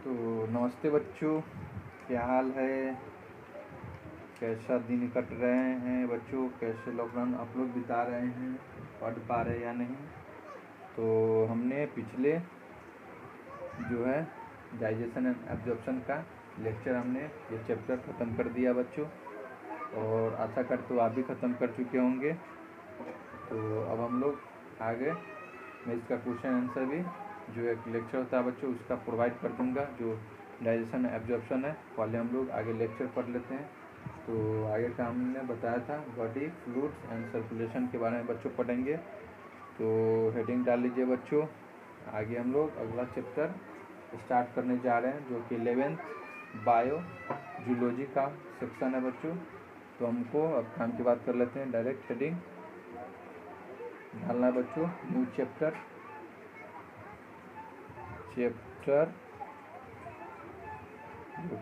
तो नमस्ते बच्चों, क्या हाल है? कैसा दिन कट रहे हैं बच्चों? कैसे लॉकडाउन आप लोग बिता रहे हैं? पढ़ पा रहे या नहीं? तो हमने पिछले जो है डाइजेशन एंड एब्जॉर्प्शन का लेक्चर हमने ये चैप्टर ख़त्म कर दिया बच्चों, और आशा करते हो आप भी ख़त्म कर चुके होंगे। तो अब हम लोग आगे मैं इसका क्वेश्चन आंसर भी जो एक लेक्चर होता है बच्चों उसका प्रोवाइड कर दूंगा। जो डाइजेशन एब्जॉर्प्शन है पहले हम लोग आगे लेक्चर पढ़ लेते हैं। तो आगे का हमने बताया था बॉडी फ्लूइड्स एंड सर्कुलेशन के बारे में बच्चों पढ़ेंगे। तो हेडिंग डाल लीजिए बच्चों। आगे हम लोग अगला चैप्टर स्टार्ट करने जा रहे हैं जो कि 11th बायो जूलॉजी का सेक्शन है बच्चों। तो हमको अब काम की बात कर लेते हैं। डायरेक्ट हेडिंग डालना है बच्चों, न्यू चैप्टर जो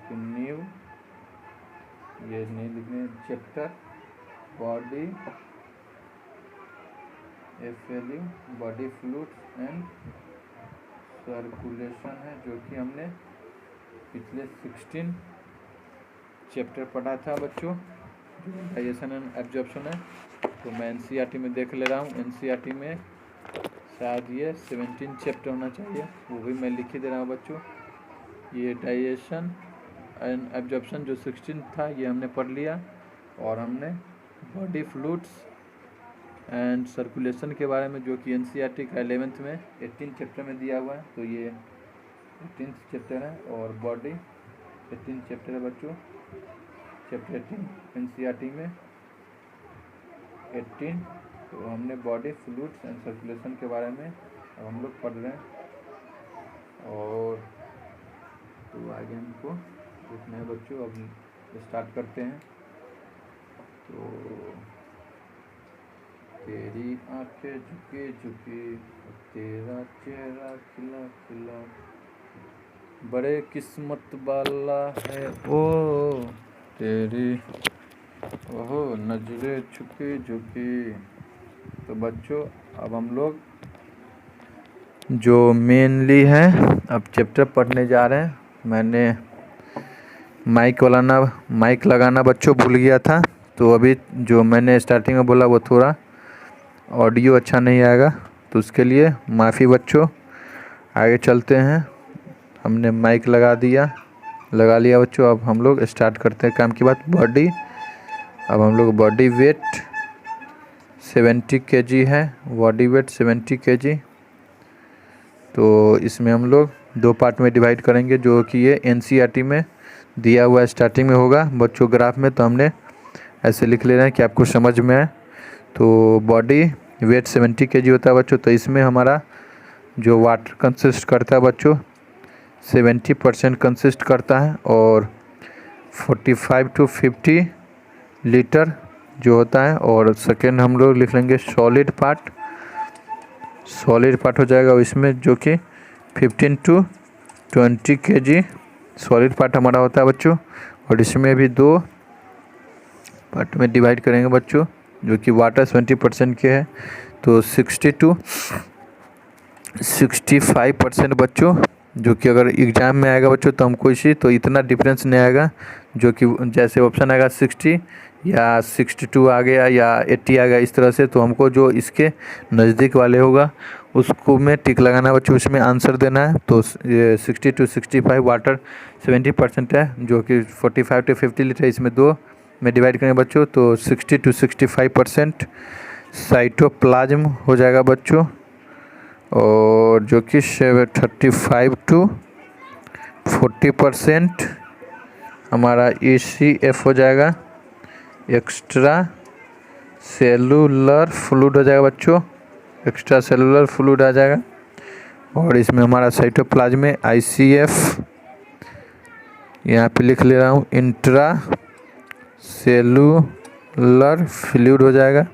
कि न्यू, ये नहीं लिखने, chapter body FLU body fluids and circulation है, जो कि हमने पिछले 16 चैप्टर पढ़ा था बच्चों। डाइजेशन एंड एब्जॉर्प्शन है। तो मैं NCERT में देख ले रहा हूँ, NCERT में शायद ये 17 चैप्टर होना चाहिए, वो भी मैं लिख ही दे रहा हूँ बच्चों। ये डाइजेशन एंड एब्जॉर्प्शन जो 16 था ये हमने पढ़ लिया, और हमने बॉडी फ्लूइड्स एंड सर्कुलेशन के बारे में जो कि NCERT का 11th में 18 चैप्टर में दिया हुआ है। तो ये 18 चैप्टर है, और बॉडी 18 चैप्टर है बच्चों। चैप्टर 18 NCERT में 18। तो हमने बॉडी फ्लूइड्स एंड सर्कुलेशन के बारे में अब हम लोग पढ़ रहे हैं, और तो आगे हमको देखना है बच्चों। अब स्टार्ट करते हैं। तो तेरी आंखें झुके झुके, तेरा चेहरा खिला खिला, बड़े किस्मत वाला है ओ तेरी, ओहो नजरे झुके झुके। तो बच्चों अब हम लोग जो मेनली है अब चैप्टर पढ़ने जा रहे हैं। मैंने माइक लगाना बच्चों भूल गया था, तो अभी जो मैंने स्टार्टिंग में बोला वो थोड़ा ऑडियो अच्छा नहीं आएगा, तो उसके लिए माफ़ी बच्चों। आगे चलते हैं। हमने माइक लगा लिया बच्चों। अब हम लोग स्टार्ट करते हैं काम की बात। बॉडी, अब हम लोग बॉडी वेट 70 kg है, बॉडी वेट 70 kg। तो इसमें हम लोग 2 पार्ट में डिवाइड करेंगे, जो कि ये NCERT में दिया हुआ स्टार्टिंग में होगा बच्चों ग्राफ में। तो हमने ऐसे लिख ले रहे हैं कि आपको समझ में आए। तो बॉडी वेट 70 kg होता है बच्चों। तो इसमें हमारा जो वाटर कंसिस्ट करता है बच्चों 70% कंसिस्ट करता है, और 45 to 50 लीटर जो होता है। और सेकेंड हम लोग लिख लेंगे सॉलिड पार्ट हो जाएगा इसमें, जो कि 15 to 20 kg सॉलिड पार्ट हमारा होता है बच्चों। और इसमें भी 2 पार्ट में डिवाइड करेंगे बच्चों, जो कि वाटर 70% के है। तो 60 to 65% बच्चों, जो कि अगर एग्ज़ाम में आएगा बच्चों तो हमको तो इतना डिफरेंस नहीं आएगा, जो कि जैसे ऑप्शन आएगा 60 या 62 आ गया या 80 आ गया इस तरह से। तो हमको जो इसके नज़दीक वाले होगा उसको में टिक लगाना है बच्चों, उसमें आंसर देना है। तो ये 60 to 65 वाटर 70% है, जो कि 45 to 50 लीटर इसमें 2 में डिवाइड करेंगे बच्चों। तो 60 to 65% साइटोप्लाज्म हो जाएगा बच्चों, और जो कि 35 to 40% हमारा ECF हो जाएगा, एक्स्ट्रा सेलुलर फ्लूइड हो जाएगा बच्चों, एक्स्ट्रा सेलुलर फ्लूइड आ जाएगा। और इसमें हमारा साइटोप्लाज्म में ICF, यहाँ पे लिख ले रहा हूँ, इंट्रा सेलुलर फ्लूइड हो जाएगा।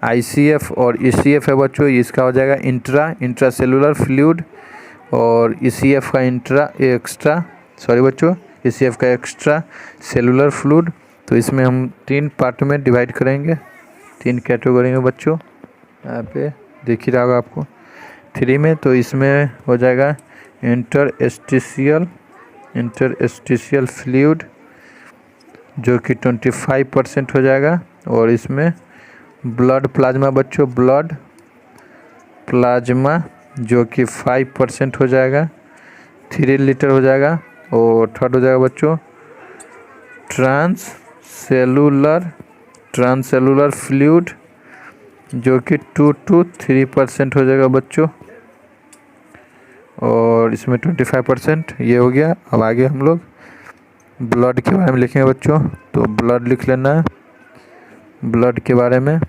ICF और ECF है बच्चों, इसका हो जाएगा इंट्रा सेलुलर फ्लूइड, और ECF का ECF का एक्स्ट्रा सेलुलर फ्लूइड। तो इसमें हम 3 पार्ट में डिवाइड करेंगे, 3 कैटेगरी में बच्चों। यहाँ पे दिख ही रहा होगा आपको 3 में। तो इसमें हो जाएगा इंटरस्टिशियल फ्लूइड जो कि 25% हो जाएगा। और इसमें ब्लड प्लाज्मा बच्चों, ब्लड प्लाज्मा जो कि 5% हो जाएगा, 3 लीटर हो जाएगा। और थर्ड हो जाएगा बच्चों ट्रांससेलुलर फ्लूइड जो कि 2 to 3% हो जाएगा बच्चों। और इसमें 25% ये हो गया। अब आगे हम लोग ब्लड के बारे में लिखेंगे बच्चों। तो ब्लड लिख लेना है ब्लड के बारे में।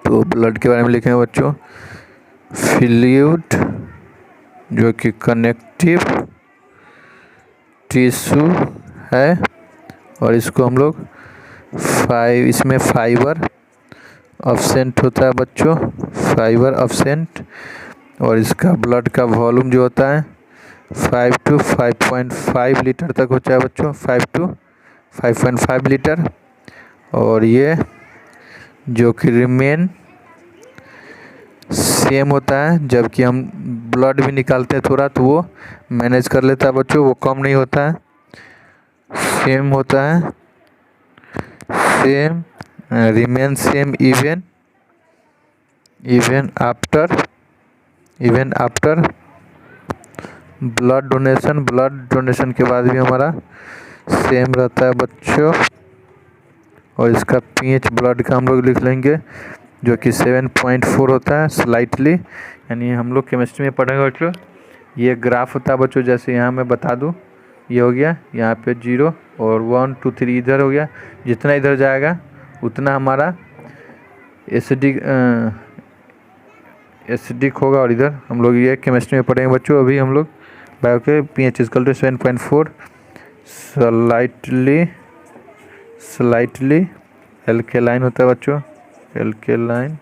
तो ब्लड के बारे में लिखेंगे बच्चों फ्लूइड जो कि कनेक्टिव टिश्यू है। और इसको हम लोग इसमें फाइबर ऑब्सेंट होता है बच्चों, फाइबर ऑब्सेंट। और इसका ब्लड का वॉल्यूम जो होता है 5 to 5.5 लीटर तक होता है बच्चों, 5 to 5.5 लीटर। और ये जो कि रिमेन सेम होता है, जबकि हम ब्लड भी निकालते हैं थोड़ा तो वो मैनेज कर लेता है बच्चों, वो कम नहीं होता है, सेम होता है, same remain same even after blood donation के बाद भी हमारा सेम रहता है बच्चों। और इसका पीएच ब्लड का हम लोग लिख लेंगे जो कि 7.4 होता है स्लाइटली। यानी हम लोग केमिस्ट्री में पढ़ेंगे बच्चों, ये ग्राफ होता है बच्चों। जैसे यहाँ मैं बता दूँ, ये हो गया यहाँ पे 0 और 1 2 3 इधर हो गया। जितना इधर जाएगा उतना हमारा एसिडिक होगा। और इधर हम लोग ये केमिस्ट्री में पढ़ेंगे बच्चों। अभी हम लोग बायो के pH equal to 7.4 slightly alkaline होता है बच्चों, एल्केलाइन।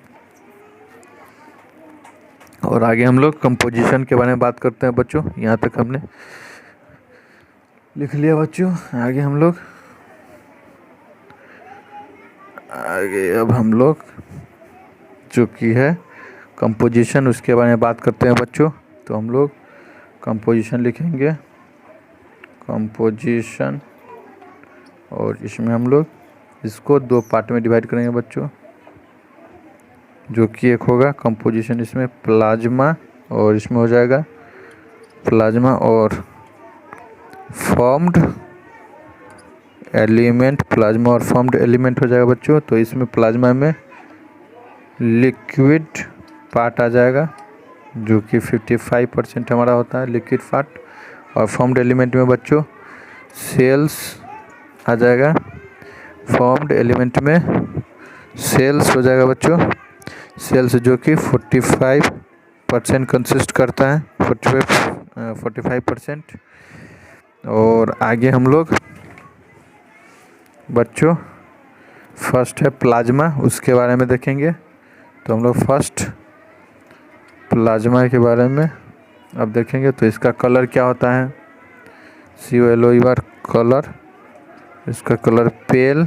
और आगे हम लोग कंपोजिशन के बारे में बात करते हैं बच्चों। यहाँ तक हमने लिख लिया बच्चों। आगे अब हम लोग जो कि है कंपोजिशन, उसके बारे में बात करते हैं बच्चों। तो हम लोग कंपोजिशन लिखेंगे, कंपोजिशन। और इसमें हम लोग इसको 2 पार्ट में डिवाइड करेंगे बच्चों, जो कि एक होगा कंपोजिशन इसमें प्लाज्मा, और इसमें हो जाएगा प्लाज्मा और फॉर्म्ड एलिमेंट, प्लाज्मा और फॉर्म्ड एलिमेंट हो जाएगा बच्चों। तो इसमें प्लाज्मा में लिक्विड पार्ट आ जाएगा जो कि 55% हमारा होता है लिक्विड पार्ट। और फॉर्म्ड एलिमेंट में बच्चों सेल्स आ जाएगा, फॉर्म्ड एलिमेंट में सेल्स हो जाएगा बच्चों, सेल्स जो कि 45% कंसिस्ट करता है, 45%। और आगे हम लोग बच्चों फर्स्ट है प्लाज्मा, उसके बारे में देखेंगे। तो हम लोग फर्स्ट प्लाज्मा के बारे में अब देखेंगे। तो इसका कलर क्या होता है, COLOR कलर, इसका colour pale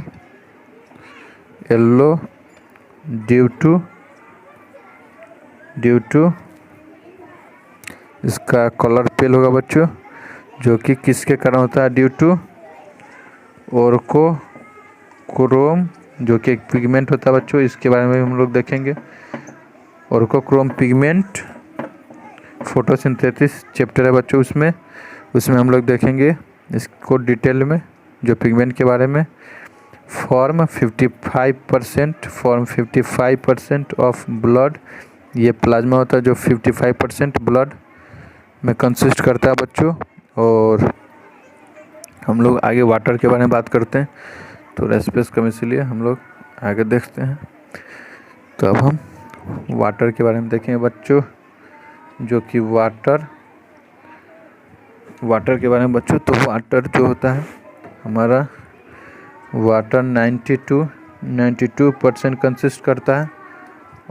yellow due to इसका कलर पेल होगा बच्चों, जो कि किसके कारण होता है, ड्यू टू ऑर्कोक्रोम जो कि एक पिगमेंट होता है बच्चों। इसके बारे में हम लोग देखेंगे। ऑर्कोक्रोम पिगमेंट फोटोसिंथेसिस चैप्टर है बच्चों, उसमें हम लोग देखेंगे इसको डिटेल में, जो पिगमेंट के बारे में। फॉर्म 55% ऑफ ब्लड, ये प्लाज्मा होता है जो 55% ब्लड में कंसिस्ट करता है बच्चों। और हम लोग आगे वाटर के बारे में बात करते हैं। तो रेस्पेस कम, इसलिए हम लोग आगे देखते हैं। तो अब हम वाटर के बारे में देखेंगे बच्चों, जो कि वाटर के बारे में बच्चों। तो वाटर जो होता है हमारा, वाटर 92% कंसिस्ट करता है।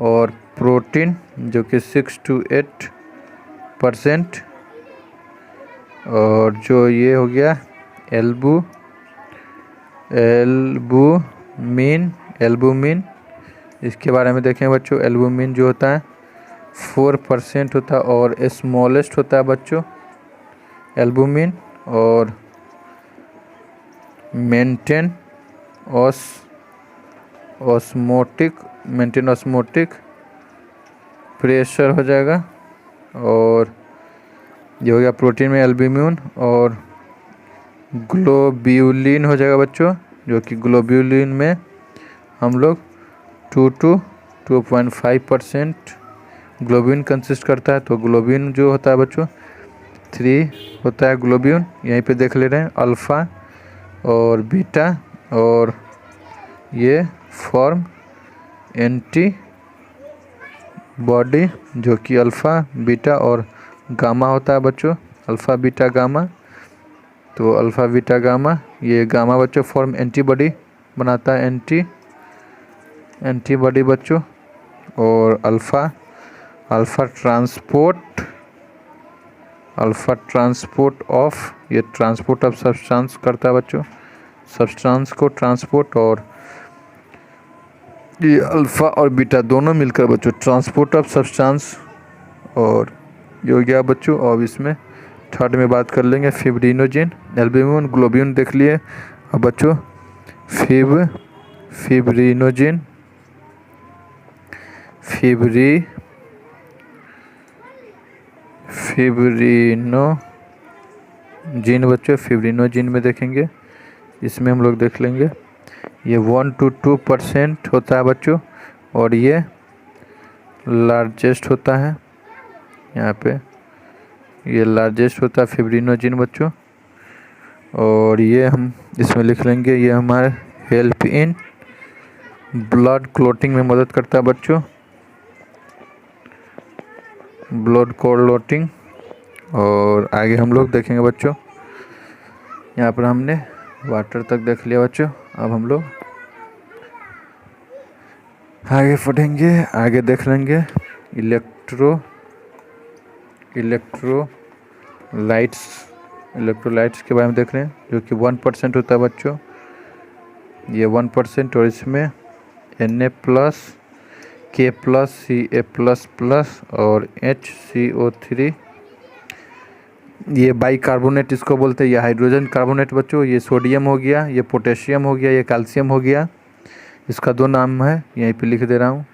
और प्रोटीन जो कि 6 to 8%। और जो ये हो गया एल्बुमिन, इसके बारे में देखें बच्चों। एल्बुमिन जो होता है 4% होता है और स्मॉलेस्ट होता है बच्चों एल्बुमिन और मेंटेन ऑस्मोटिक प्रेशर हो जाएगा। और ये हो गया प्रोटीन में एल्ब्यूमिन और ग्लोब्यूलिन हो जाएगा बच्चों, जो कि ग्लोब्यूलिन में हम लोग 2 to 2.5% ग्लोब्यूलिन कंसिस्ट करता है। तो ग्लोब्यूलिन जो होता है बच्चों 3 होता है ग्लोब्यूलिन, यहीं पे देख ले रहे हैं अल्फ़ा और बीटा, और ये फॉर्म एंटी बॉडी जो कि अल्फ़ा बीटा और गामा होता है बच्चों, अल्फ़ा बीटा गामा। तो अल्फ़ा बीटा गामा, ये गामा बच्चों फॉर्म एंटीबॉडी बनाता है, एंटीबॉडी बच्चों। और अल्फ़ा ट्रांसपोर्ट ऑफ, ये ट्रांसपोर्ट ऑफ सब्सटेंस करता है बच्चों, सब्सटेंस को ट्रांसपोर्ट। और ये अल्फ़ा और बीटा दोनों मिलकर बच्चों ट्रांसपोर्ट ऑफ सब्सटेंस। और ये हो गया बच्चों। और इसमें थर्ड में बात कर लेंगे फिब्रिनोजेन, एल्ब्यूमिन ग्लोब्यूलिन देख लिए। अब बच्चों फिब्रिनोजेन बच्चों फिब्रिनोजेन में देखेंगे, इसमें हम लोग देख लेंगे ये 1 to 2% होता है बच्चों, और ये लार्जेस्ट होता है, यहाँ पे ये लार्जेस्ट होता है फिब्रिनोजेन बच्चों। और ये हम इसमें लिख लेंगे, ये हमारे हेल्प इन ब्लड क्लॉटिंग में मदद करता है बच्चों, ब्लड क्लॉटिंग। और आगे हम लोग देखेंगे बच्चों, यहाँ पर हमने वाटर तक देख लिया बच्चों। अब हम लोग आगे पढ़ेंगे, आगे देख लेंगे इलेक्ट्रोलाइट्स के बारे में देख रहे हैं, जो कि 1% होता है बच्चों, ये 1%। और इसमें Na+, K+, Ca++ और HCO3, ये बाइकार्बोनेट इसको बोलते हैं, ये हाइड्रोजन कार्बोनेट बच्चों, ये सोडियम हो गया, ये पोटेशियम हो गया, ये कैल्शियम हो गया। इसका 2 नाम है, यहीं पे लिख दे रहा हूँ,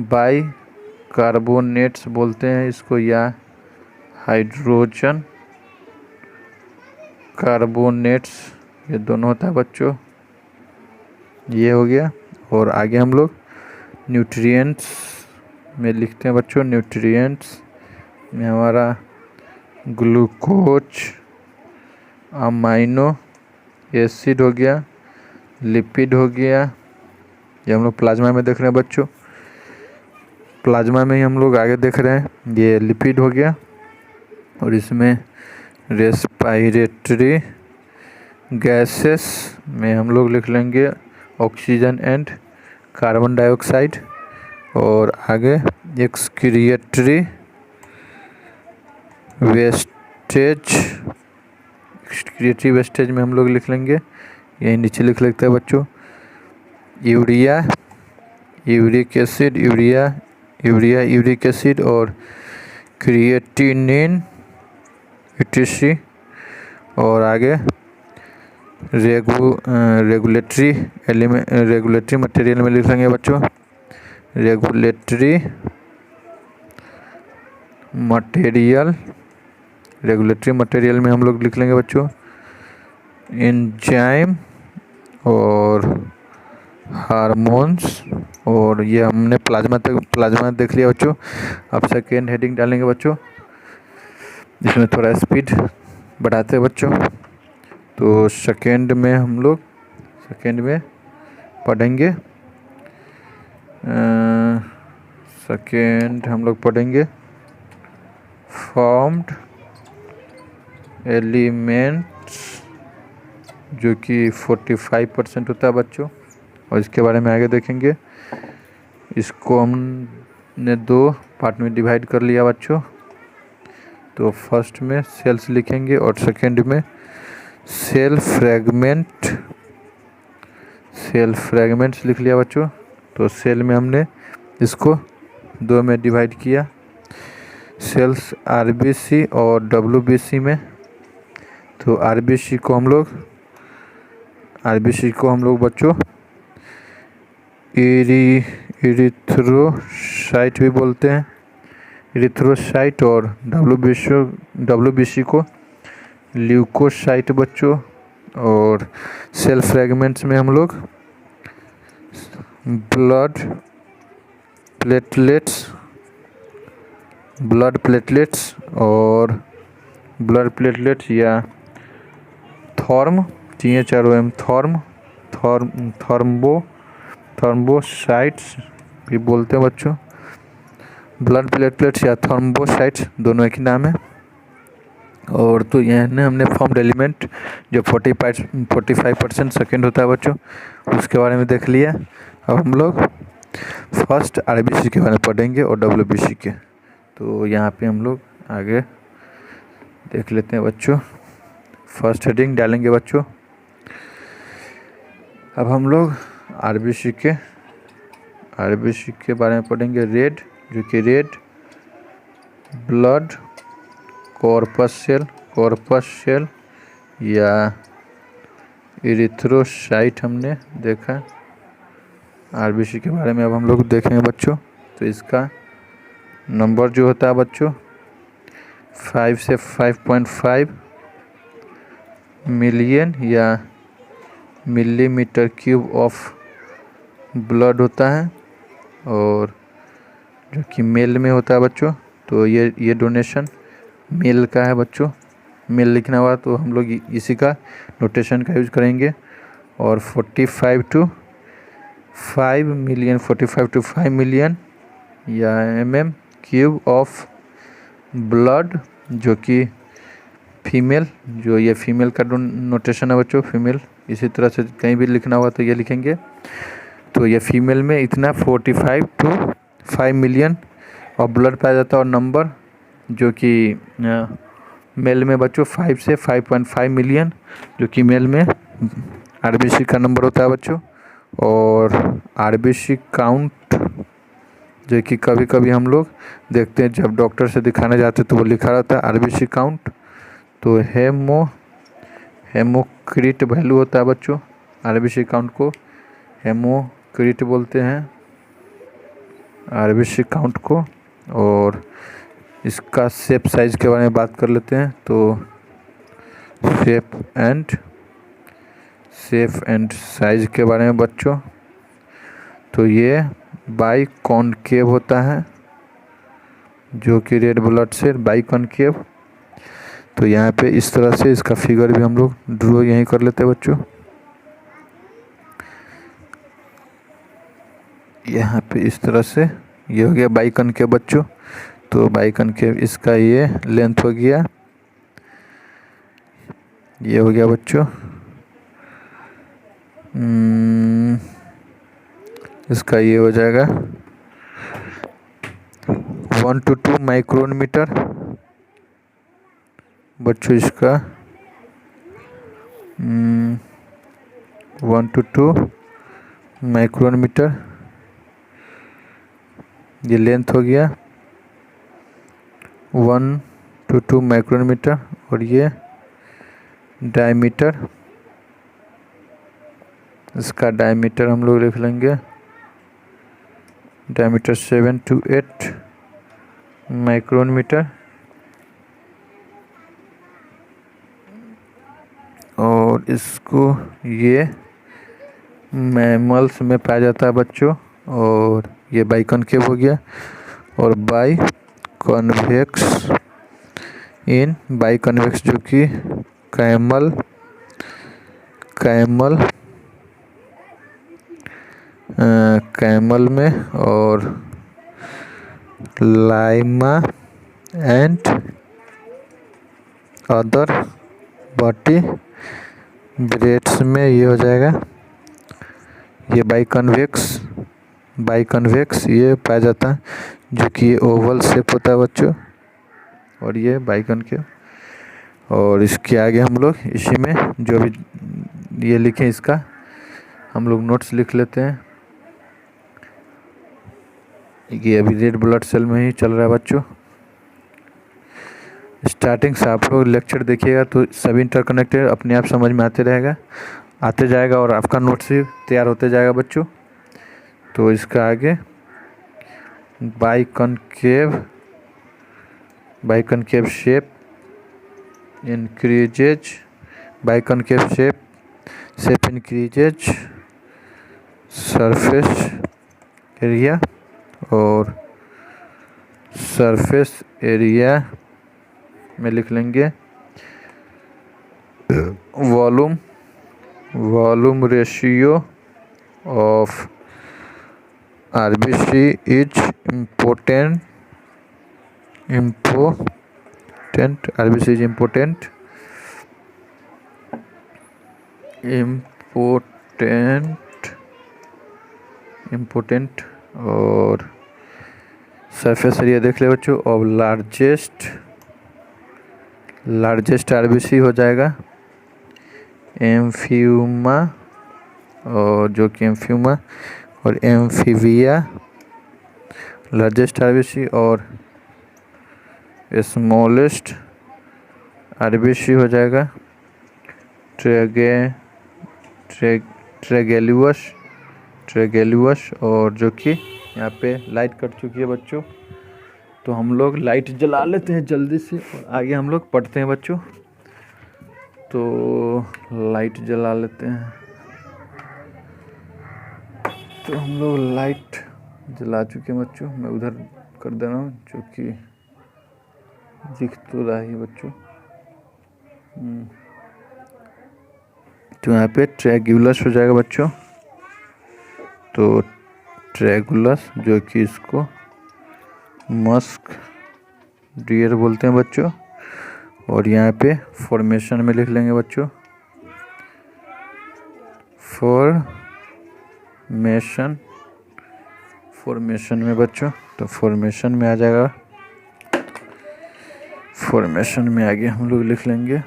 बाइकार्बोनेट्स बोलते हैं इसको, या हाइड्रोजन कार्बोनेट्स, ये दोनों होता है बच्चों, ये हो गया। और आगे हम लोग न्यूट्रिएंट्स में लिखते हैं बच्चों, न्यूट्रिएंट्स में हमारा ग्लूकोज, अमाइनो एसिड हो गया, लिपिड हो गया, ये हम लोग प्लाज्मा में देख रहे हैं बच्चों, प्लाज्मा में ही हम लोग आगे देख रहे हैं, ये लिपिड हो गया। और इसमें रेस्पिरेटरी गैसेस में हम लोग लिख लेंगे ऑक्सीजन एंड कार्बन डाइऑक्साइड। और आगे एक्सक्रिएटरी वेस्टेज में हम लोग लिख लेंगे, यही नीचे लिख लेते हैं बच्चों, यूरिया, यूरिक एसिड और क्रिएटिनिन etc। और आगे रेगुलेटरी मटेरियल में लिख लेंगे बच्चों, रेगुलेटरी मटेरियल में हम लोग लिख लेंगे बच्चों एंजाइम और हार्मोन्स। और ये हमने प्लाज्मा देख लिया बच्चों। अब सेकेंड हेडिंग डालेंगे बच्चों, इसमें थोड़ा स्पीड बढ़ाते हैं बच्चों। तो सेकेंड में हम लोग पढ़ेंगे, फॉर्म्ड एलिमेंट्स, जो कि 45% होता है बच्चों। और इसके बारे में आगे देखेंगे। इसको हमने 2 पार्ट में डिवाइड कर लिया बच्चों। तो फर्स्ट में सेल्स लिखेंगे और सेकंड में सेल फ्रेगमेंट्स लिख लिया बच्चों। तो सेल में हमने इसको 2 में डिवाइड किया, सेल्स आरबीसी और डब्ल्यूबीसी में। तो आरबीसी को हम लोग बच्चों इरिथ्रोसाइट भी बोलते हैं, इरिथ्रोसाइट, और डब्ल्यूबीसी को ल्यूकोसाइट बच्चों। और सेल फ्रेगमेंट्स में हम लोग ब्लड प्लेटलेट्स या थर्म्बोसाइट्स भी बोलते हैं बच्चों। ब्लड प्लेटलेट्स या थर्म्बोसाइट्स दोनों एक ही नाम है। और तो यह हमने फॉर्म्ड एलिमेंट जो 45% सेकेंड होता है बच्चों, उसके बारे में देख लिया। अब हम लोग फर्स्ट आरबीसी के बारे में पढ़ेंगे और डब्ल्यूबीसी के। तो यहाँ पे हम लोग आगे देख लेते हैं बच्चों। फर्स्ट हेडिंग डालेंगे बच्चों। अब हम लोग आरबीसी के बारे में पढ़ेंगे। रेड, जो कि रेड ब्लड कॉर्पस सेल या इरिथ्रोसाइट हमने देखा। आरबीसी के बारे में अब हम लोग देखेंगे बच्चों। तो इसका नंबर जो होता है बच्चों 5 से 5.5 मिलियन या मिलीमीटर क्यूब ऑफ ब्लड होता है। और जो कि मेल में होता है बच्चों, तो ये डोनेशन मेल का है बच्चों। मेल लिखना हुआ तो हम लोग इसी का नोटेशन का यूज करेंगे। और 45 टू 5 मिलियन या क्यूब ऑफ ब्लड, जो कि फीमेल, जो ये फीमेल का नोटेशन है बच्चों, फीमेल। इसी तरह से कहीं भी लिखना हुआ तो ये लिखेंगे। तो ये फीमेल में इतना 45 टू 5 मिलियन और ब्लड पाया जाता है। और नंबर जो कि मेल में बच्चों 5 से 5.5 मिलियन, जो कि मेल में आरबीसी का नंबर होता है बच्चों। और आरबीसी काउंट, जो कि कभी कभी हम लोग देखते हैं जब डॉक्टर से दिखाने जाते हैं तो वो लिखा रहता है आरबीसी काउंट। तो हेमोक्रिट वैल्यू होता है बच्चों। आरबीसी काउंट को हेमोक्रिट बोलते हैं, आरबीसी काउंट को। और इसका शेप साइज के बारे में बात कर लेते हैं। तो शेप एंड साइज के बारे में बच्चों, तो ये बाई कॉनकेव होता है, जो कि red blood cell biconcave. तो यहाँ पे इस तरह से इसका फिगर भी हम लोग ड्रॉ यहीं कर लेते हैं बच्चों। यहाँ पे इस तरह से ये हो गया बाई कॉनकेव बच्चों। तो बाई कॉनकेव इसका ये लेंथ हो गया, ये हो गया बच्चों। इसका ये हो जाएगा 1 to 2 माइक्रोन मीटर बच्चों। इसका 1 to 2 माइक्रोन मीटर ये लेंथ हो गया 1 to 2 माइक्रोन मीटर। और ये डायमीटर, इसका डायमीटर हम लोग लिख लेंगे, डायमीटर 7 to 8 माइक्रोन मीटर। और इसको ये मैमल्स में पाया जाता है बच्चों। और ये बाई कॉनकेव हो गया। और बाई कॉन्वेक्स जो कि कैमल में और लाइमा एंड अदर बॉडी ब्रेड्स में ये हो जाएगा। ये बाई कन्वेक्स ये पाया जाता है, जो कि ये ओवल शेप होता है बच्चों। और ये बाई कॉनकेव। और इसके आगे हम लोग इसी में जो भी ये लिखे इसका हम लोग नोट्स लिख लेते हैं। ये अभी रेड ब्लड सेल में ही चल रहा है बच्चों। स्टार्टिंग से आप लोग लेक्चर देखिएगा तो सभी इंटरकनेक्टेड अपने आप समझ में आते जाएगा और आपका नोट्स भी तैयार होते जाएगा बच्चों। तो इसका आगे biconcave shape increases, biconcave shape increases surface area, और सरफेस एरिया में लिख लेंगे volume ratio of RBC is important, RBC is important और सरफेस एरिया देख ले बच्चों। और लार्जेस्ट आरबीसी हो जाएगा एम्फियूमा, और जो कि एम्फियूमा और एम्फीबिया लार्जेस्ट आरबीसी, और स्मॉलेस्ट आरबीसी हो जाएगा ट्रेगेलुअस। और जो कि यहाँ पे लाइट कट चुकी है बच्चों, तो हम लोग लाइट जला लेते हैं जल्दी से और आगे हम लोग पढ़ते हैं बच्चों। तो लाइट जला लेते हैं। तो हम लोग लाइट जला चुके हैं बच्चों। मैं उधर कर दे रहा हूँ जो कि दिख तो रहा है बच्चों। तो यहाँ पे ट्रेगुलस हो जाएगा बच्चों। तो ट्रेगुलस जो कि इसको मस्क डियर बोलते हैं बच्चों। और यहाँ पे फॉर्मेशन में लिख लेंगे बच्चों, फॉर्मेशन में बच्चों। तो फॉर्मेशन में आ जाएगा, फॉर्मेशन में आगे हम लोग लिख लेंगे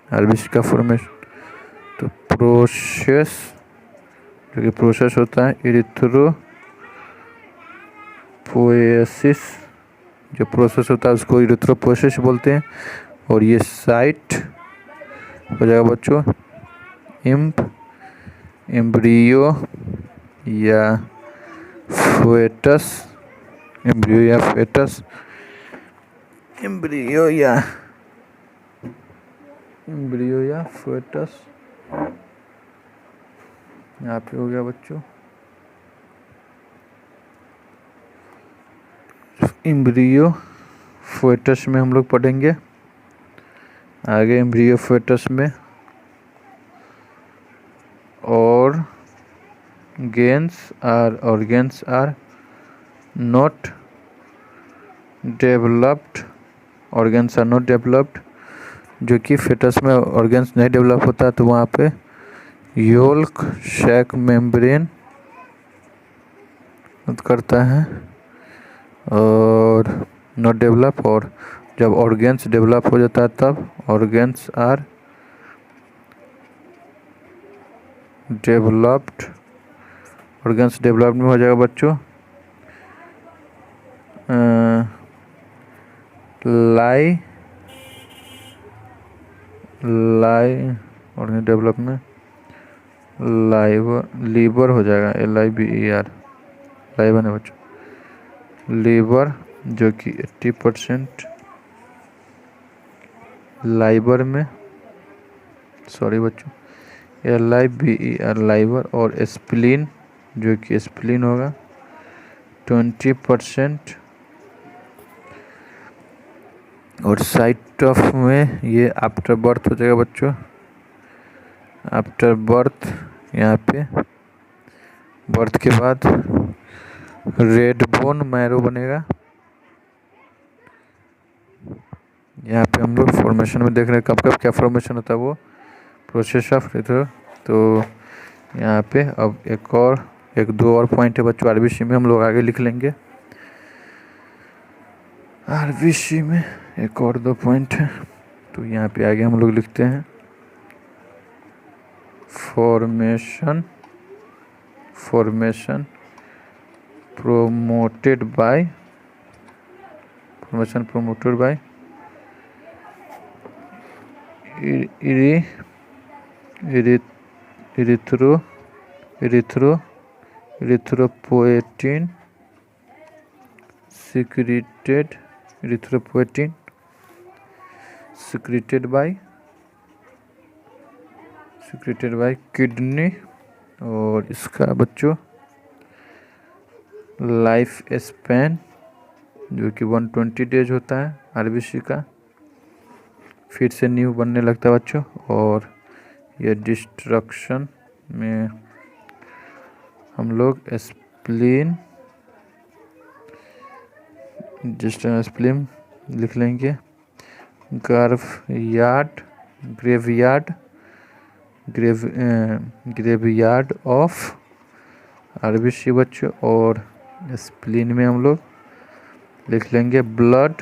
आरबीसी का फॉर्मेशन। तो प्रोसेस, जो कि प्रोसेस होता है इरिथ्रोपोएसिस, जो प्रोसेस होता है उसको इरिथ्रोपोएसिस बोलते हैं। और ये साइट हो जाएगा बच्चों एम्ब्रियो या फेटस, एम्ब्रियो या फेटस यहाँ पे हो गया बच्चों। एम्ब्रियो फेटस में हम लोग पढ़ेंगे आगे। एम्ब्रियो फेटस में organs are not developed, जो कि फेटस में ऑर्गेन्स नहीं डेवलप होता तो वहाँ पे योल्क शैक मेम्ब्रेन करता है और नॉट डेवलप। और जब ऑर्गेन्स डेवलप हो जाता है तब organs are developed, organs developed में हो जाएगा बच्चों ऑर्गेन डेवलप में लीवर हो जाएगा LIVER, लाइवर है बच्चों। लीवर जो कि 80% लाइवर में, सॉरी बच्चों, LIVER लाइवर। और स्प्लीन जो कि स्प्लीन होगा 20%। और साइट ऑफ में ये आफ्टर बर्थ हो जाएगा बच्चों। आफ्टर बर्थ यहाँ पे बर्थ के बाद रेड बोन मैरो बनेगा। यहाँ पे हम लोग फॉर्मेशन में देख रहे हैं कब कब क्या फॉर्मेशन होता है, वो प्रोसेस ऑफ रिथर। तो यहाँ पे अब एक दो और पॉइंट है बच्चों आरबीसी में, हम लोग आगे लिख लेंगे। आरबीसी में एक और दो पॉइंट है, तो यहाँ पे आगे हम लोग लिखते हैं formation promoted by formation promoted by erythropoietin secreted by kidney. और इसका बच्चों लाइफ स्पैन जो कि 120 डेज होता है आरबीसी का, फिर से न्यू बनने लगता है बच्चों। और ये डिस्ट्रक्शन में हम लोग स्प्लीन लिख लेंगे। ग्रेवयार्ड ऑफ आरबीसी बच्चों। और स्प्लीन में हम लोग लिख लेंगे ब्लड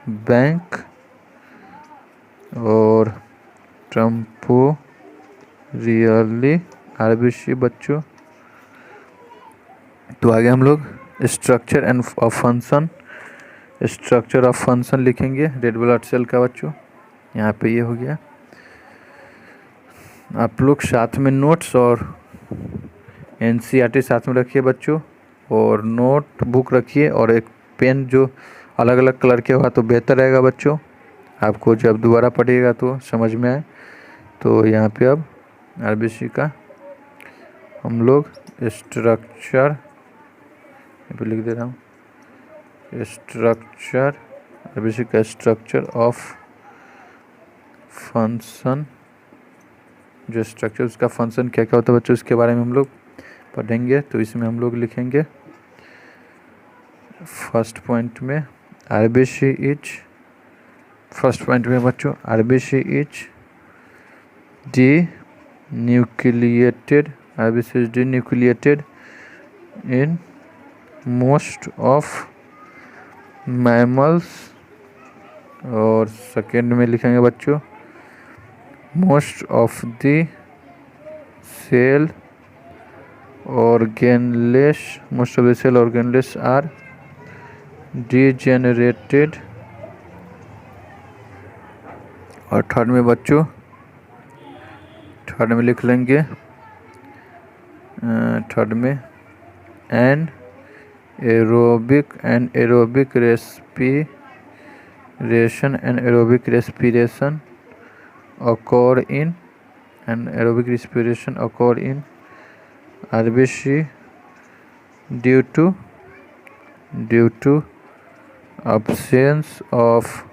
बैंक और टेम्पोरियरली आरबीसी बच्चों। तो आगे हम लोग स्ट्रक्चर ऑफ फंक्शन लिखेंगे रेड ब्लड सेल का बच्चों। यहाँ पे ये हो गया। आप लोग साथ में नोट्स और एनसीईआरटी साथ में रखिए बच्चों, और नोट बुक रखिए और एक पेन जो अलग अलग कलर के होगा तो बेहतर रहेगा बच्चों, आपको जब दोबारा पढ़िएगा तो समझ में आए। तो यहाँ पे अब आरबीसी का हम लोग स्ट्रक्चर यहाँ पे लिख दे रहा हूँ, स्ट्रक्चर आरबीसी का स्ट्रक्चर ऑफ फंक्शन, जो स्ट्रक्चर उसका फंक्शन क्या क्या होता है बच्चों उसके बारे में हम लोग पढ़ेंगे। तो इसमें हम लोग लिखेंगे फर्स्ट पॉइंट में RBC is denucleated in most of mammals। और सेकेंड में लिखेंगे बच्चों most of the cell organelles are degenerated। और थर्ड में बच्चों लिख लेंगे थर्ड में anaerobic respiration occur in RBC due to absence of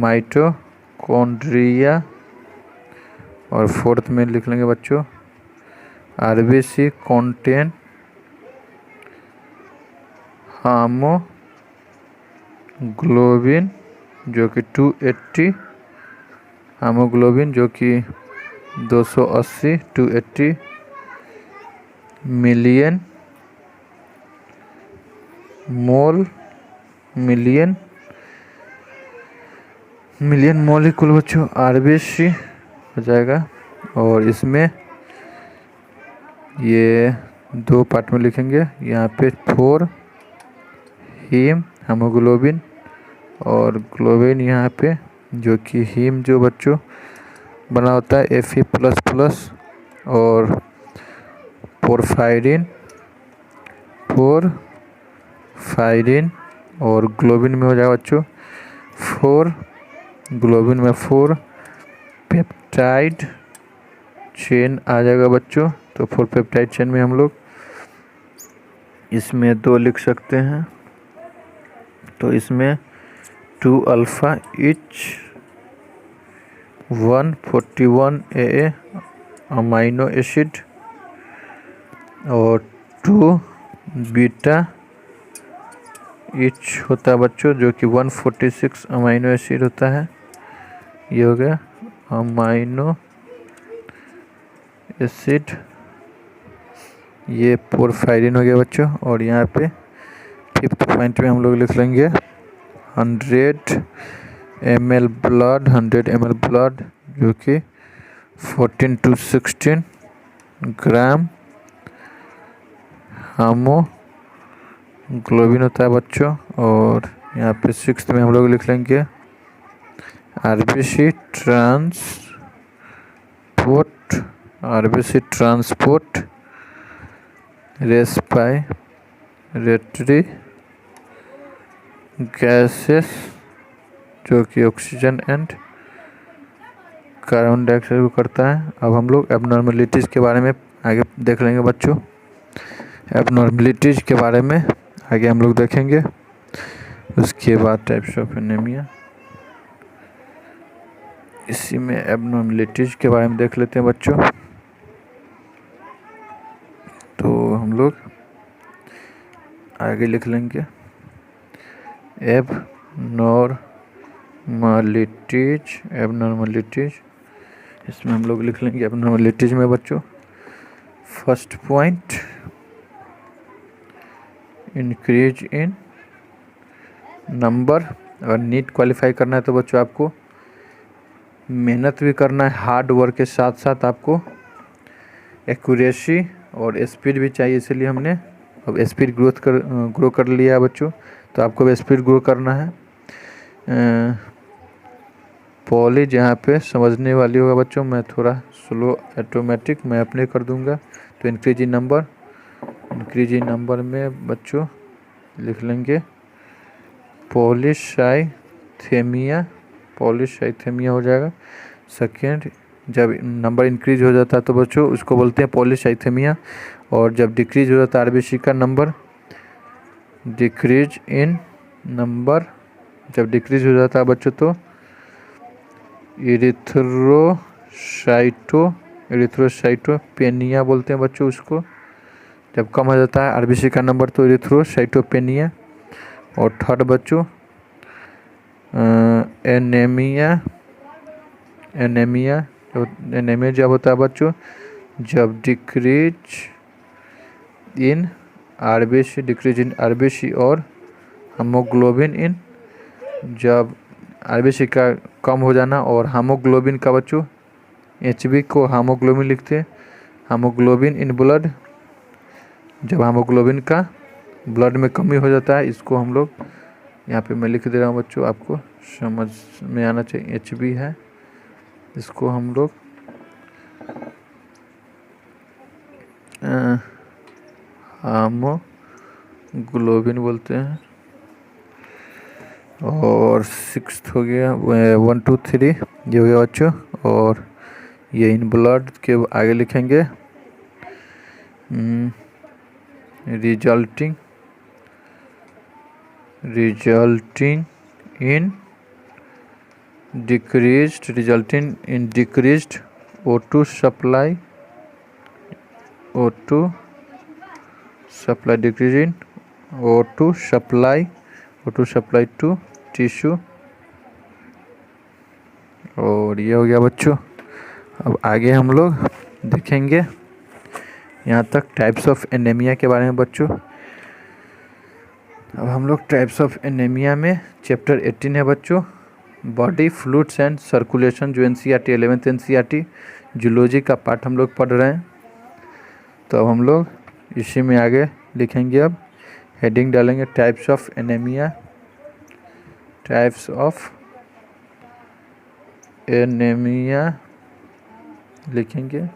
mitochondria। और फोर्थ में लिख लेंगे बच्चों आरबीसी contain हामोग्लोबिन जो कि 280 हामोग्लोबिन जो कि 280 मिलियन मॉलिक्यूल बच्चों आरबीसी हो जाएगा। और इसमें ये दो पार्ट में लिखेंगे, यहाँ पे 4 हीम हेमोग्लोबिन और ग्लोबिन यहाँ पे जो कि हीम जो बच्चों बना होता है Fe++ और पोरफायरिन और ग्लोबिन में हो जाएगा बच्चों 4 ग्लोबिन में 4 पेप्टाइड चेन आ जाएगा बच्चों। तो 4 पेप्टाइड चेन में हम लोग इसमें 2 लिख सकते हैं। तो इसमें 2 alpha etch 141 AA amino acid और 2 बीटा इच होता है बच्चों जो कि 146 अमाइनो एसिड होता है। ये हो गया अमाइनो एसिड, ये पोरफायरिन हो गया बच्चों। और यहाँ पे 5th पॉइंट में हम लोग लिख लेंगे 100 ml ब्लड जो कि 14 to 16 ग्राम हामोग्लोबिन होता है बच्चों। और यहाँ पे 6th में हम लोग लिख लेंगे आरबीसी ट्रांसपोर्ट रेस्पायरेटरी गैसेस, जो कि ऑक्सीजन एंड कार्बन डाइऑक्साइड को करता है। अब हम लोग एबनॉर्मलिटीज़ के बारे में आगे देख लेंगे बच्चों। एबनॉर्मलिटीज़ के बारे में आगे हम लोग देखेंगे। उसके बाद टाइप्स ऑफ एनीमिया, इसी में एबनॉर्मलिटीज़ के बारे में देख लेते हैं बच्चों। तो हम लोग आगे लिख लेंगे एबनॉर्मलिटीज़। इसमें हम लोग लिख लेंगे एबनॉर्मलिटीज़ में बच्चों, first point increase in number. अगर नीट क्वालिफाई करना है तो बच्चों आपको मेहनत भी करना है, हार्ड वर्क के साथ साथ आपको एक्यूरेसी और स्पीड भी चाहिए। इसीलिए हमने अब स्पीड ग्रो कर लिया है बच्चों, तो आपको अब स्पीड ग्रो करना है। पॉलिज यहाँ पे समझने वाली होगा बच्चों, मैं थोड़ा स्लो ऑटोमेटिक मैं अपने कर दूंगा। तो इंक्रीज इन नंबर में बच्चों लिख लेंगे पॉलीसाइथेमिया हो जाएगा। सेकेंड, जब नंबर इंक्रीज हो जाता है तो बच्चों उसको बोलते हैं पॉलीसाइथेमिया। और जब डिक्रीज हो जाता है आरबीसी का नंबर, डिक्रीज इन नंबर जब डिक्रीज हो जाता है बच्चों तो इरिथ्रोसाइटोपेनिया बोलते हैं बच्चों उसको। जब कम हो जाता है आरबीसी का नंबर तो इरिथ्रोसाइटोपेनिया। और थर्ड बच्चों एनेमिया जब होता है बच्चों, जब डिक्रीज इन आरबीसी और हीमोग्लोबिन इन, जब आरबीसी का कम हो जाना और हीमोग्लोबिन का बच्चों, एचबी को हीमोग्लोबिन लिखते हैं, हीमोग्लोबिन इन ब्लड, जब हीमोग्लोबिन का ब्लड में कमी हो जाता है, इसको हम लोग यहाँ पे मैं लिख दे रहा हूँ बच्चों, आपको समझ में आना चाहिए। एचबी है, इसको हम लोग हीमोग्लोबिन बोलते हैं। और 6th हो गया 1 2 3 ये हो गया बच्चों। और ये इन ब्लड के आगे लिखेंगे resulting in decreased O2 supply, decrease in O2 supply to tissue. और ये हो गया बच्चों। अब आगे हम लोग देखेंगे यहाँ तक टाइप्स ऑफ एनीमिया के बारे में बच्चों। अब हम लोग टाइप्स ऑफ एनीमिया में चैप्टर 18 है बच्चों, बॉडी फ्लूइड्स एंड सर्कुलेशन, जो एनसीईआरटी 11th एनसीईआरटी जूलॉजी का पार्ट हम लोग पढ़ रहे हैं। तो अब हम लोग इसी में आगे लिखेंगे। अब हेडिंग डालेंगे टाइप्स ऑफ एनीमिया लिखेंगे।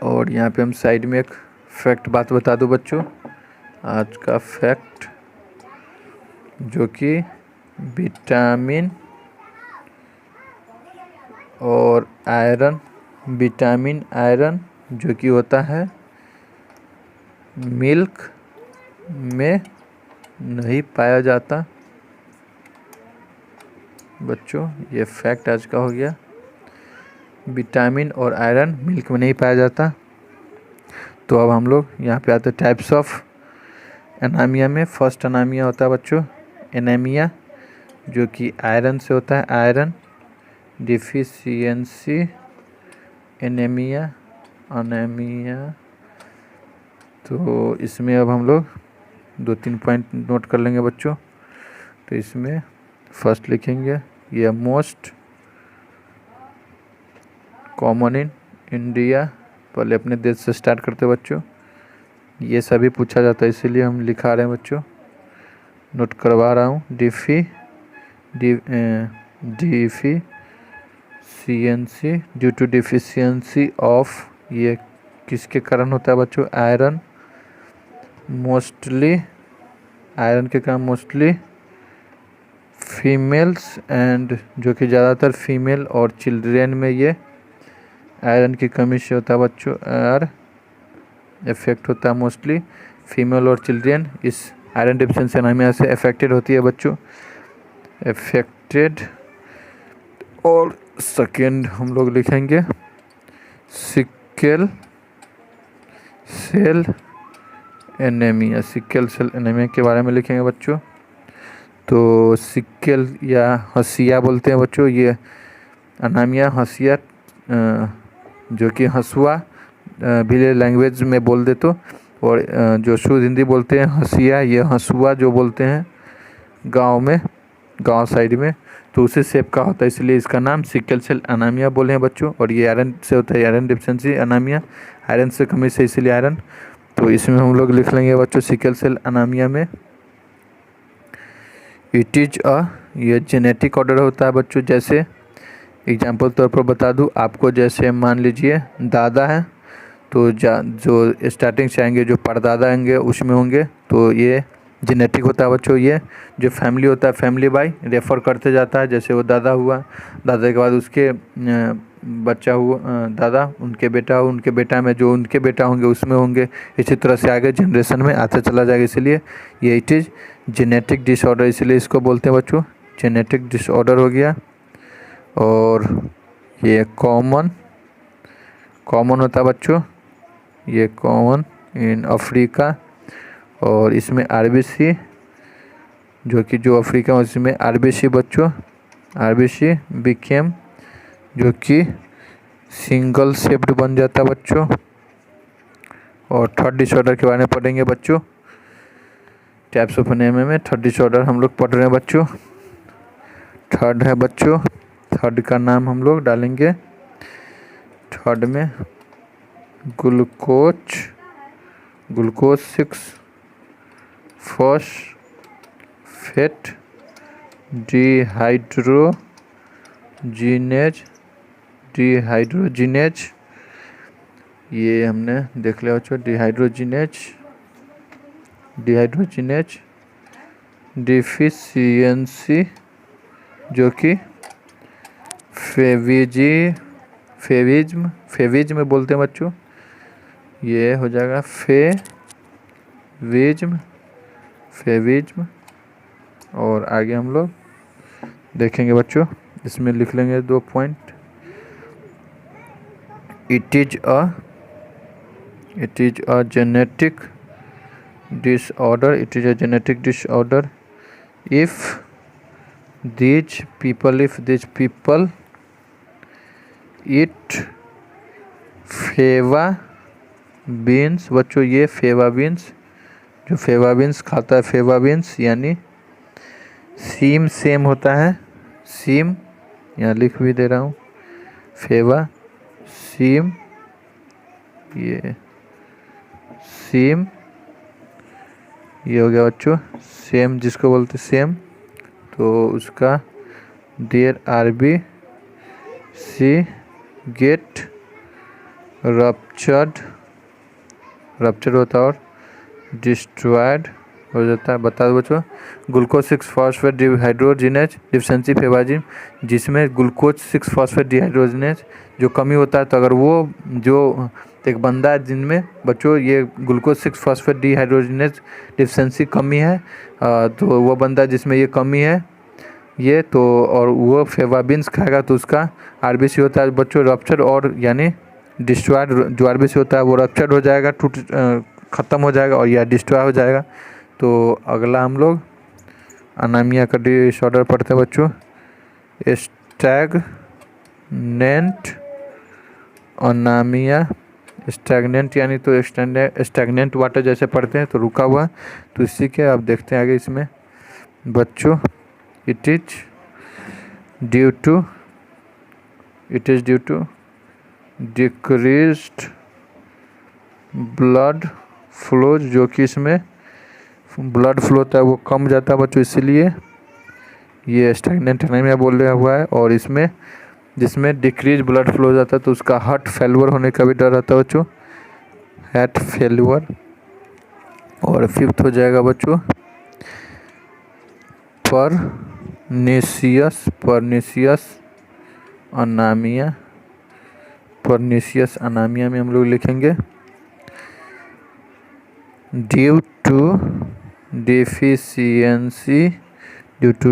और यहाँ पे हम साइड में एक फैक्ट बात बता दूं बच्चों, आज का फैक्ट, जो कि विटामिन आयरन जो कि होता है मिल्क में नहीं पाया जाता बच्चों। ये फैक्ट आज का हो गया, विटामिन और आयरन मिल्क में नहीं पाया जाता। तो अब हम लोग यहाँ पे आते हैं टाइप्स ऑफ एनीमिया में। फर्स्ट एनीमिया होता है बच्चों एनीमिया जो कि आयरन से होता है, आयरन डिफिशियंसी एनीमिया। तो इसमें अब हम लोग 2-3 पॉइंट नोट कर लेंगे बच्चों। तो इसमें फर्स्ट लिखेंगे ये मोस्ट कॉमन इन इंडिया, पहले अपने देश से स्टार्ट करते बच्चों। ये सभी पूछा जाता है, इसीलिए हम लिखा रहे हैं बच्चों, नोट करवा रहा हूँ। Deficiency, due to deficiency of, ये किसके कारण होता है बच्चों? आयरन। मोस्टली आयरन के कारण मोस्टली फीमेल्स एंड, जो कि ज़्यादातर फीमेल और चिल्ड्रेन में ये आयरन की कमी से होता है बच्चों। इफेक्ट होता है मोस्टली फीमेल और चिल्ड्रेन इस आयरन डिफिशिएंसी एनीमिया से अफेक्टेड होती है बच्चों, अफेक्टेड। और सेकेंड हम लोग लिखेंगे sickle cell anaemia. Sickle cell anaemia के बारे में लिखेंगे बच्चों। तो सिकल या हंसिया बोलते हैं बच्चों, ये एनीमिया हंसिया, जो कि हंसुआ भी लैंग्वेज में बोल दे तो, और जो शुद्ध हिंदी बोलते हैं हंसिया, ये हंसुआ जो बोलते हैं गांव में, गांव साइड में, तो उसी शेप का होता है, इसलिए इसका नाम सिकल सेल एनीमिया बोले हैं बच्चों। और ये आयरन से होता है, आयरन डिफिशिएंसी एनीमिया, आयरन से कमी से इसलिए आयरन। तो इसमें हम लोग लिख लेंगे बच्चों सिकल सेल एनीमिया में इट इज ये जेनेटिक ऑर्डर होता है बच्चों। जैसे एग्जाम्पल तौर पर बता दूं आपको, जैसे मान लीजिए दादा है, तो जो स्टार्टिंग से आएंगे, जो परदादा आएंगे उसमें होंगे, तो ये जेनेटिक होता है बच्चों। ये जो फैमिली होता है, फैमिली बाय रेफर करते जाता है, जैसे वो दादा हुआ, दादा के बाद उसके बच्चा हुआ, दादा, उनके बेटा हुआ, उनके बेटा में जो उनके बेटा होंगे उसमें होंगे, इसी तरह से आगे जनरेशन में आते चला जाएगा। इसलिए ये इट इज़ जेनेटिक डिसऑर्डर, इसलिए इसको बोलते हैं बच्चों जेनेटिक डिसऑर्डर हो गया। और ये कॉमन होता है बच्चों, ये कॉमन इन अफ्रीका। और इसमें आरबीसी, जो अफ्रीका, उसमें आरबीसी बच्चों, आरबीसी बिकेम, जो कि सिंगल शेप्ड बन जाता है बच्चों। और थर्ड डिसऑर्डर के बारे में पढ़ेंगे बच्चों, टाइप्स ऑफ एनीमिया में थर्ड डिसऑर्डर हम लोग पढ़ रहे हैं बच्चों। थर्ड है बच्चों, थर्ड का नाम हम लोग डालेंगे, थर्ड में ग्लूकोज 6-फॉस्फेट डिहाइड्रोजिनेज, ये हमने देख लिया बच्चों। डिहाइड्रोजिनेज डिफिशियंसी, जो कि फेविज्म बोलते हैं बच्चों, ये हो जाएगा फेविज्म। और आगे हम लोग देखेंगे बच्चों, इसमें लिख लेंगे 2 point. It is a genetic disorder if these people eat Phewa beans बच्चों। ये फेवा बीन्स, जो फेवा बीन्स खाता है, फेवा बीन्स यानी सेम होता है, सीम, यहाँ लिख भी दे रहा हूँ, फेवा सीम, ये सीम, ये हो गया बच्चों सेम, जिसको बोलते सेम। तो उसका देयर आरबीसी गेट रप्चर्ड होता है और डिस्ट्रॉयड हो जाता है। बता दो बच्चों, ग्लूकोज 6-फॉस्फेट डिहाइड्रोजिनेज डिफिशिएंसी फेवाजिम, जिसमें ग्लूकोज 6-फॉस्फेट डिहाइड्रोजिनेज जो कमी होता है, तो अगर वो जो एक बंदा है जिनमें बच्चों ये ग्लूकोज 6-फॉस्फेट डिहाइड्रोजिनेज डिफिशिएंसी कमी है, तो वो बंदा जिसमें ये कमी है ये, तो और वो फेवाबिन्स खाएगा तो उसका आरबीसी होता है बच्चों रप्चर, और यानी डिस्ट्रॉयड, जो आरबीसी होता है वो रप्चर हो जाएगा, ख़त्म हो जाएगा, और यह डिस्ट्रॉय हो जाएगा। तो अगला हम लोग एनीमिया का डिसऑर्डर पढ़ते हैं बच्चों, स्टैग्नेंट एनीमिया। स्टैग्नेंट यानी तो स्टैग्नेंट वाटर जैसे पढ़ते हैं तो रुका हुआ, तो इसी के अब देखते हैं आगे इसमें बच्चों। It is due to decreased blood flow, जो कि इसमें ब्लड फ्लो होता है वो कम जाता है बच्चों, इसीलिए ये स्टैग्नेंट एनीमिया बोल रहा हुआ है। और इसमें जिसमें डिक्रीज ब्लड फ्लो हो जाता है तो उसका हार्ट फेल्यूर होने का भी डर रहता है बच्चों, हार्ट फेल्यूर। और फिफ्थ हो जाएगा बच्चों परनीसियस अनामिया। परनीसियस अनामिया में हम लोग लिखेंगे due to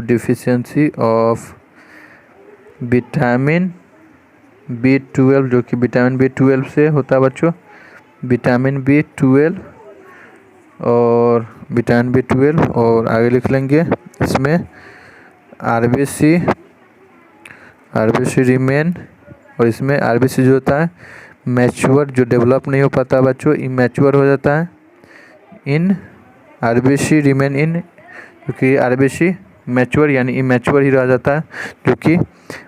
deficiency of vitamin B12, जो कि विटामिन B12 से होता है बच्चों, विटामिन B12 और विटामिन B12। और आगे लिख लेंगे इसमें आरबीसी रिमेन। और इसमें आरबीसी जो होता है मैच्योर, जो डेवलप नहीं हो पाता बच्चों, इमैच्योर हो जाता है। इन आरबीसी रिमेन इन, क्योंकि आरबीसी मैच्योर यानी इमैच्योर ही रह जाता है, जो कि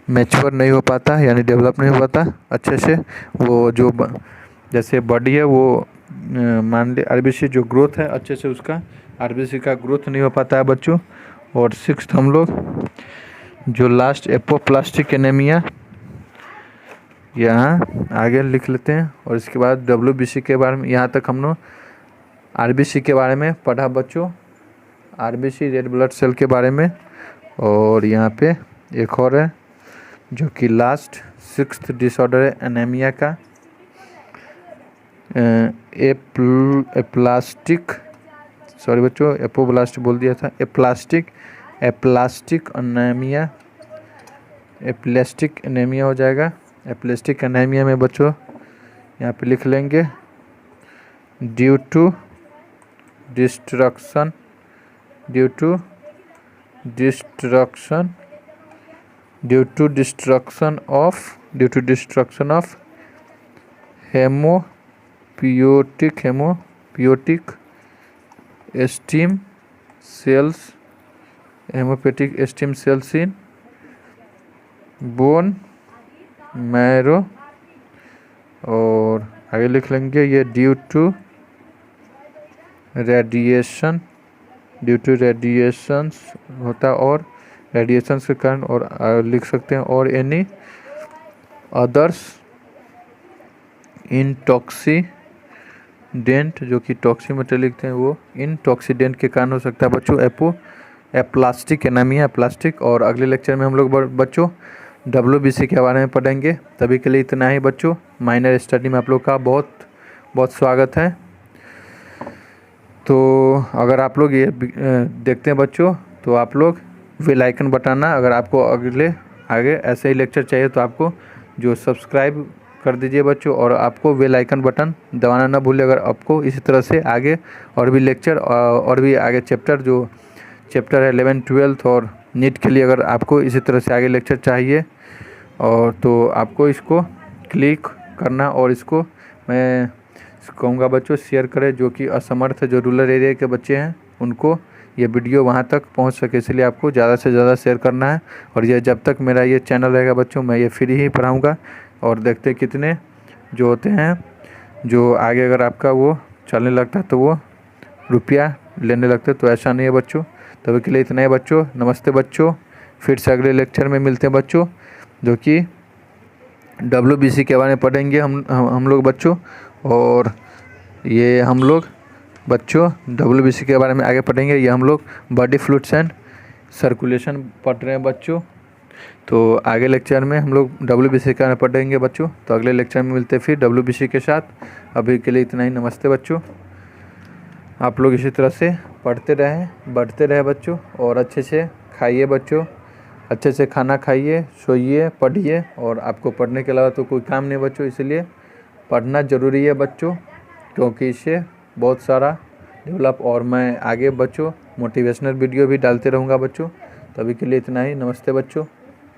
मैच्योर नहीं हो पाता यानी डेवलप नहीं हो पाता अच्छे से। वो जो जैसे बॉडी है वो मान ली आरबीसी जो ग्रोथ है अच्छे से, उसका आरबीसी का ग्रोथ नहीं हो पाता है बच्चों। और सिक्स्थ हम लोग जो लास्ट एपोप्लास्टिक एनीमिया यहाँ आगे लिख लेते हैं। और इसके बाद डब्ल्यूबीसी के बारे में, यहाँ तक हम लोग आरबीसी के बारे में पढ़ा बच्चों, आरबीसी रेड ब्लड सेल के बारे में। और यहाँ पे एक और है जो कि लास्ट सिक्स्थ डिसऑर्डर है एनीमिया का, एप्लास्टिक, सॉरी बच्चों एपोब्लास्ट बोल दिया था, एप्लास्टिक एनीमिया, एप्लास्टिक एनीमिया हो जाएगा। एप्लास्टिक एनीमिया में बच्चों यहाँ पे लिख लेंगे due to destruction of hemopoietic stem cells in bone marrow. और आगे लिख लेंगे ये ड्यू टू रेडिएशंस होता है, और रेडिएशन के कारण। और लिख सकते हैं और एनी अदर्स इंटॉक्सीडेंट, जो कि टॉक्सीमीटर लिखते हैं, वो इंटॉक्सीडेंट के कारण हो सकता है बच्चों एप्लास्टिक एनीमिया, प्लास्टिक। और अगले लेक्चर में हम लोग बच्चों डब्ल्यूबीसी के बारे में पढ़ेंगे। तभी के लिए इतना ही बच्चों। माइनर स्टडी में आप लोग का बहुत बहुत स्वागत है। तो अगर आप लोग ये देखते हैं बच्चों तो आप लोग बेल आइकन बटाना। अगर आपको आगे ऐसे ही लेक्चर चाहिए तो आपको जो सब्सक्राइब कर दीजिए बच्चों, और आपको बेल आइकन बटन दबाना ना भूलिए। अगर आपको इसी तरह से आगे और भी लेक्चर और भी आगे चैप्टर है 11th 12th और नीट के लिए, अगर आपको इसी तरह से आगे लेक्चर चाहिए और तो आपको इसको क्लिक करना। और इसको मैं कहूँगा बच्चों शेयर करें, जो कि असमर्थ जो रूरल एरिया के बच्चे हैं उनको ये वीडियो वहाँ तक पहुँच सके, इसलिए आपको ज़्यादा से ज़्यादा शेयर करना है। और ये जब तक मेरा ये चैनल रहेगा बच्चों, मैं ये फ्री ही पढ़ाऊँगा। और देखते कितने जो होते हैं, जो आगे अगर आपका वो चलने लगता है तो वो रुपया लेने लगते हैं, तो ऐसा नहीं है बच्चों। तभी के लिए इतना ही बच्चों। नमस्ते बच्चों, फिर से अगले लेक्चर में मिलते हैं बच्चों, जो कि डब्ल्यूबीसी के बारे में पढ़ेंगे हम लोग बच्चों। और ये हम लोग बच्चों डब्ल्यूबीसी के बारे में आगे पढ़ेंगे। ये हम लोग बॉडी फ्लूइड्स एंड सर्कुलेशन पढ़ रहे हैं बच्चों। तो आगे लेक्चर में हम लोग डब्ल्यूबीसी के बारे में पढ़ेंगे बच्चों। तो अगले लेक्चर में मिलते हैं फिर डब्ल्यूबीसी के साथ। अभी के लिए इतना ही। नमस्ते बच्चों। आप लोग इसी तरह से पढ़ते रहें, बढ़ते रहे बच्चों, और अच्छे से खाइए बच्चों, अच्छे से खाना खाइए, सोइए, पढ़िए। और आपको पढ़ने के अलावा तो कोई काम नहीं बच्चों, इसलिए पढ़ना ज़रूरी है बच्चों, क्योंकि इससे बहुत सारा डेवलप। और मैं आगे बच्चों मोटिवेशनल वीडियो भी डालते रहूँगा बच्चों। तो अभी के लिए इतना ही। नमस्ते बच्चों।